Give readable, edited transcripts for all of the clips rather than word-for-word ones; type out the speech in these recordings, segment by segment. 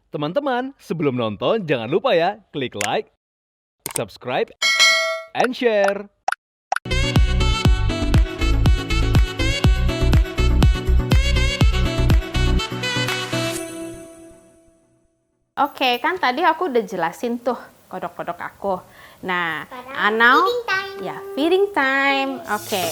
Teman-teman, sebelum nonton jangan lupa ya, klik like, subscribe, and share. Oke, kan tadi aku udah jelasin tuh kodok-kodok aku. Nah, now feeding time. ya feeding time. Oke.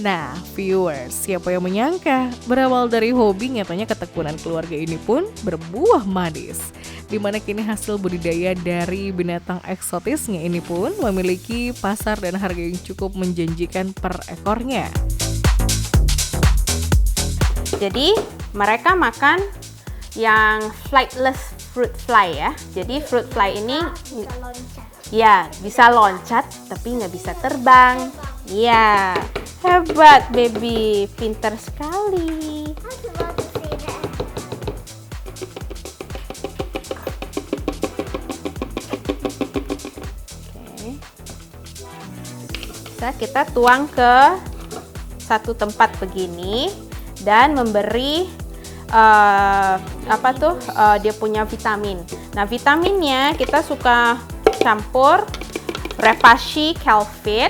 Nah, viewers, siapa yang menyangka berawal dari hobi nyatanya ketekunan keluarga ini pun berbuah manis. Di mana kini hasil budidaya dari binatang eksotisnya ini pun memiliki pasar dan harga yang cukup menjanjikan per ekornya. Jadi, mereka makan yang flightless fruit fly ya. Jadi fruit fly ini Bisa loncat. ya bisa loncat tapi nggak bisa terbang. Iya, hebat baby, pinter sekali. I was about to say that. Oke. Bisa kita tuang ke satu tempat begini dan memberi dia punya vitamin. Nah, vitaminnya kita suka campur Repashy Calfit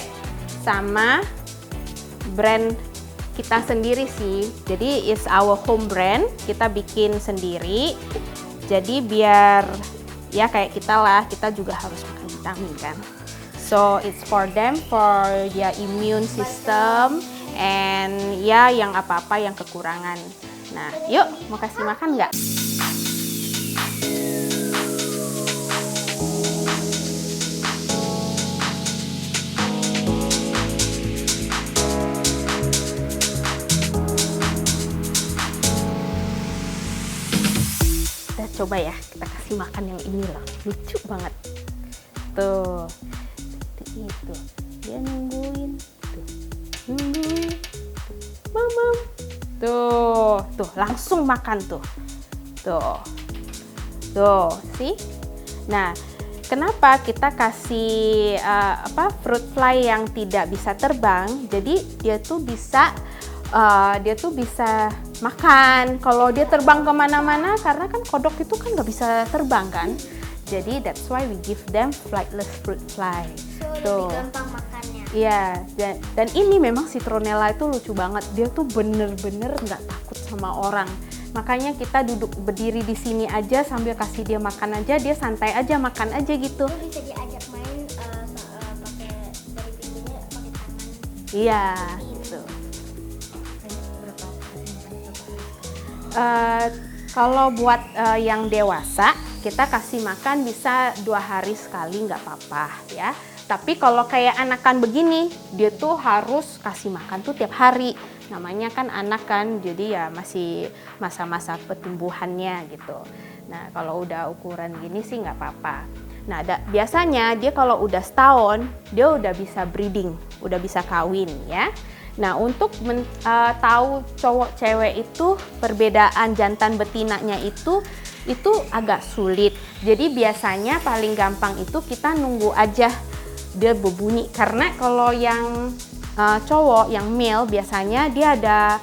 sama brand kita sendiri sih. Jadi is our home brand, kita bikin sendiri. Jadi biar ya kayak kita lah, kita juga harus makan vitamin kan. So it's for them, for their immune system and ya yang apa-apa yang kekurangan. Nah, yuk mau kasih makan nggak? Kita coba ya, kita kasih makan yang ini loh, lucu banget. Tuh, seperti itu. Dia nungguin, tuh, nungguin, mama. Tuh, langsung makan tuh. Tuh, see? Nah, kenapa kita kasih fruit fly yang tidak bisa terbang? Jadi dia tuh bisa makan. Kalau dia terbang kemana-mana, karena kan kodok itu kan nggak bisa terbang kan. Jadi that's why we give them flightless fruit fly. So lebih gampang makannya. Iya, dan ini memang citronella itu lucu banget. Dia tuh bener-bener nggak takut sama orang. Makanya kita duduk berdiri di sini aja sambil kasih dia makan aja, dia santai aja makan aja gitu. Itu bisa diajak main pakai dari pinggirnya pakai tangan. Iya, gitu. Kalau buat yang dewasa, kita kasih makan bisa 2 hari sekali nggak apa-apa ya. Tapi kalau kayak anakan begini, dia tuh harus kasih makan tuh tiap hari. Namanya kan anak kan, jadi ya masih masa-masa pertumbuhannya gitu. Nah, kalau udah ukuran gini sih nggak apa-apa. Nah, biasanya dia kalau udah setahun, dia udah bisa breeding, udah bisa kawin ya. Nah, untuk tahu cowok cewek itu perbedaan jantan betinanya itu agak sulit. Jadi biasanya paling gampang itu kita nunggu aja dia berbunyi, karena kalau yang cowok yang male biasanya dia ada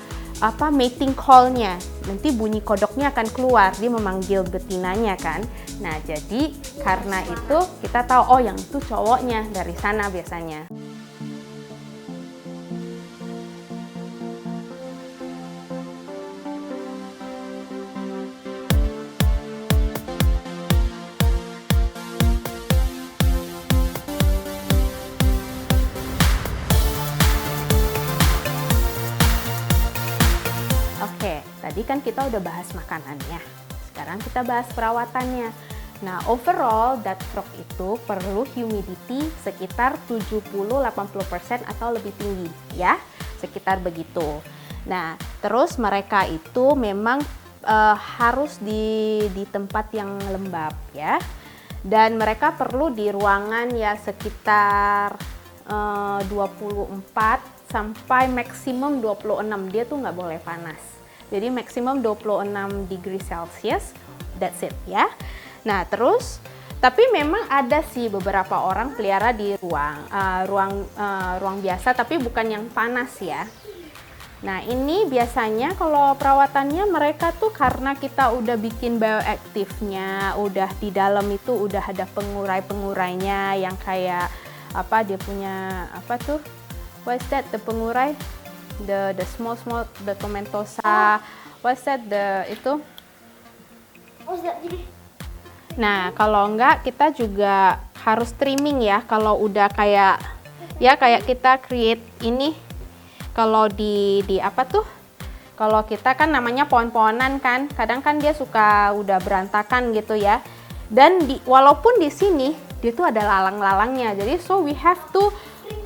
mating call-nya. Nanti bunyi kodoknya akan keluar, dia memanggil betinanya kan. Nah, jadi karena itu kita tahu oh yang itu cowoknya dari sana biasanya. Oke, tadi kan kita udah bahas makanannya. Sekarang kita bahas perawatannya. Nah, overall duck frog itu perlu humidity sekitar 70-80% atau lebih tinggi ya, sekitar begitu. Nah, terus mereka itu memang harus di tempat yang lembab ya. Dan mereka perlu di ruangan ya sekitar 24 sampai maksimum 26, dia tuh nggak boleh panas. Jadi maksimum 26 degree Celsius, that's it ya. Nah terus, tapi memang ada sih beberapa orang pelihara di ruang biasa, tapi bukan yang panas ya. Nah, ini biasanya kalau perawatannya mereka tuh karena kita udah bikin bioaktifnya, udah di dalam itu udah ada pengurai-pengurainya yang kayak apa dia punya apa tuh? What's that? The pengurai, the small the tomentosa. What's that? The itu? Oh, sudah jadi. Nah, kalau enggak kita juga harus trimming ya. Kalau udah kayak kita create ini. Kalau di apa tuh? Kalau kita kan namanya pohon-pohonan kan, kadang kan dia suka udah berantakan gitu ya. Dan walaupun di sini dia tuh ada lalang-lalangnya. Jadi so we have to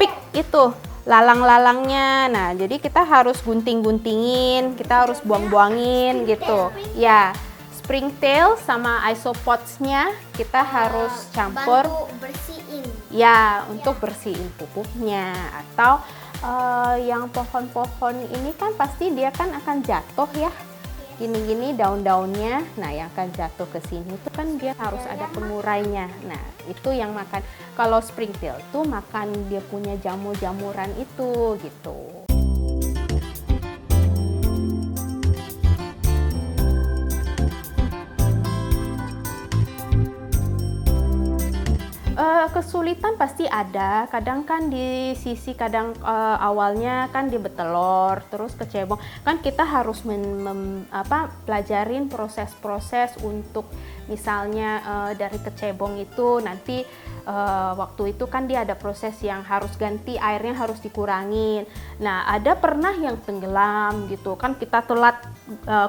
pick itu lalang-lalangnya. Nah, jadi kita harus gunting-guntingin, kita harus buang-buangin gitu. Ya, springtail sama isopodsnya kita harus campur. Bantu bersihin. Ya, untuk bersihin pupuknya atau yang pohon-pohon ini kan pasti dia kan akan jatuh ya. Gini-gini daun-daunnya. Nah, yang akan jatuh ke sini itu kan dia harus ada pengurainya. Nah, itu yang makan. Kalau springtail tuh makan dia punya jamur-jamuran itu gitu. Kesulitan pasti ada, kadang kan di sisi awalnya kan dia betelor, terus kecebong, kan kita harus pelajarin proses-proses untuk misalnya dari kecebong itu nanti waktu itu kan dia ada proses yang harus ganti airnya harus dikurangin. Nah, ada pernah yang tenggelam gitu kan kita telat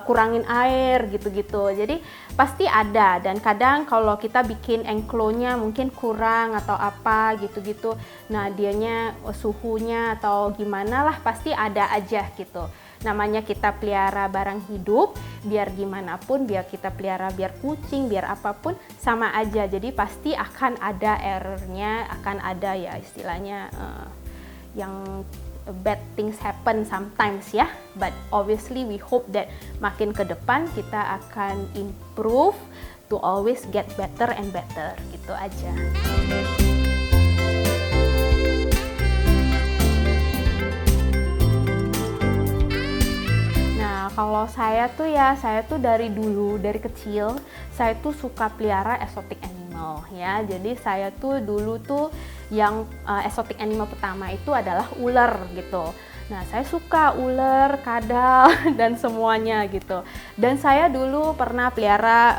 kurangin air gitu-gitu. Jadi pasti ada dan kadang kalau kita bikin enclosure-nya mungkin kurang atau apa gitu-gitu. Nah, dianya suhunya atau gimana lah pasti ada aja gitu. Namanya kita pelihara barang hidup, biar gimana pun, biar kita pelihara, biar kucing, biar apapun sama aja. Jadi pasti akan ada error-nya, akan ada ya istilahnya yang bad things happen sometimes ya, but obviously we hope that makin ke depan kita akan improve to always get better and better gitu aja. Nah, kalau saya tuh dari dulu, dari kecil saya tuh suka pelihara exotic animal ya. Jadi saya tuh dulu tuh yang exotic animal pertama itu adalah ular gitu. Nah, saya suka ular, kadal dan semuanya gitu. Dan saya dulu pernah pelihara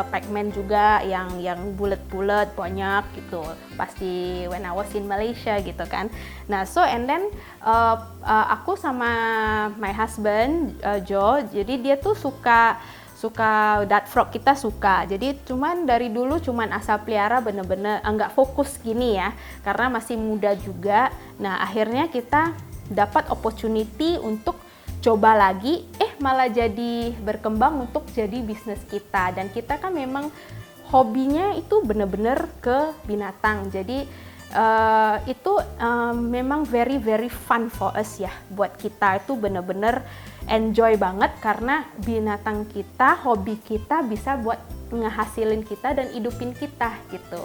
pacman juga yang bulat-bulat banyak gitu. Pasti when I was in Malaysia gitu kan. Nah, so and then aku sama my husband Joe, jadi dia tuh suka duck frog, kita suka. Jadi cuman dari dulu cuman asal pelihara bener-bener enggak fokus gini ya, karena masih muda juga. Nah, akhirnya kita dapat opportunity untuk coba lagi, malah jadi berkembang untuk jadi bisnis kita. Dan kita kan memang hobinya itu bener-bener ke binatang. Jadi itu memang very very fun for us ya, buat kita itu bener-bener enjoy banget karena binatang kita, hobi kita bisa buat ngehasilin kita dan hidupin kita gitu.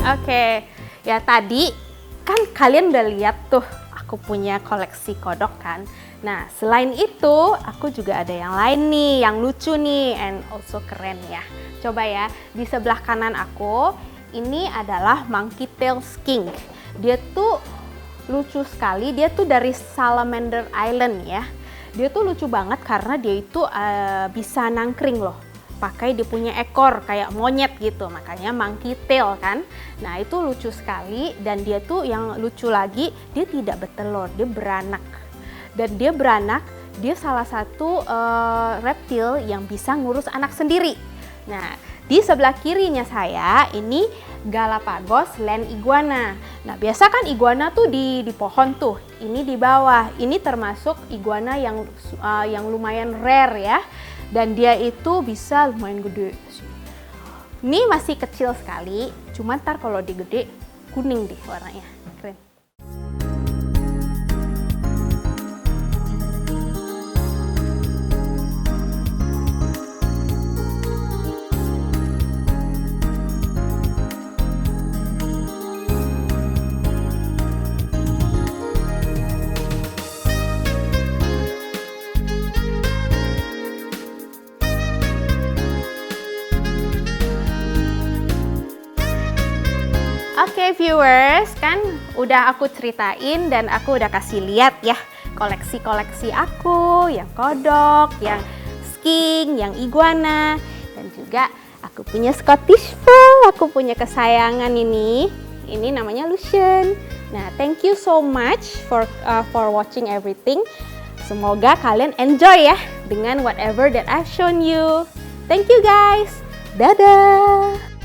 Oke, ya tadi kan kalian udah lihat tuh aku punya koleksi kodok kan. Nah, selain itu aku juga ada yang lain nih, yang lucu nih and also keren ya. Coba ya, di sebelah kanan aku ini adalah monkey tail skink. Dia tuh lucu sekali, dia tuh dari Salamander Island ya. Dia tuh lucu banget karena dia itu bisa nangkring loh. Pakai dia punya ekor kayak monyet gitu, makanya monkey tail kan. Nah, itu lucu sekali dan dia tuh yang lucu lagi, dia tidak bertelur, dia beranak. Dan dia beranak, dia salah satu reptil yang bisa ngurus anak sendiri. Nah, di sebelah kirinya saya ini Galapagos land iguana. Nah, biasa kan iguana tuh di pohon tuh, ini di bawah. Ini termasuk iguana yang lumayan rare ya. Dan dia itu bisa lumayan gede. Ini masih kecil sekali, cuma ntar kalau digede kuning deh warnanya, keren. viewers, kan udah aku ceritain dan aku udah kasih lihat ya koleksi-koleksi aku, yang kodok, yang skink, yang iguana, dan juga aku punya Scottish Fold, aku punya kesayangan ini namanya Lucian. Nah, thank you so much for watching everything. Semoga kalian enjoy ya dengan whatever that I've shown you. Thank you guys. Dadah.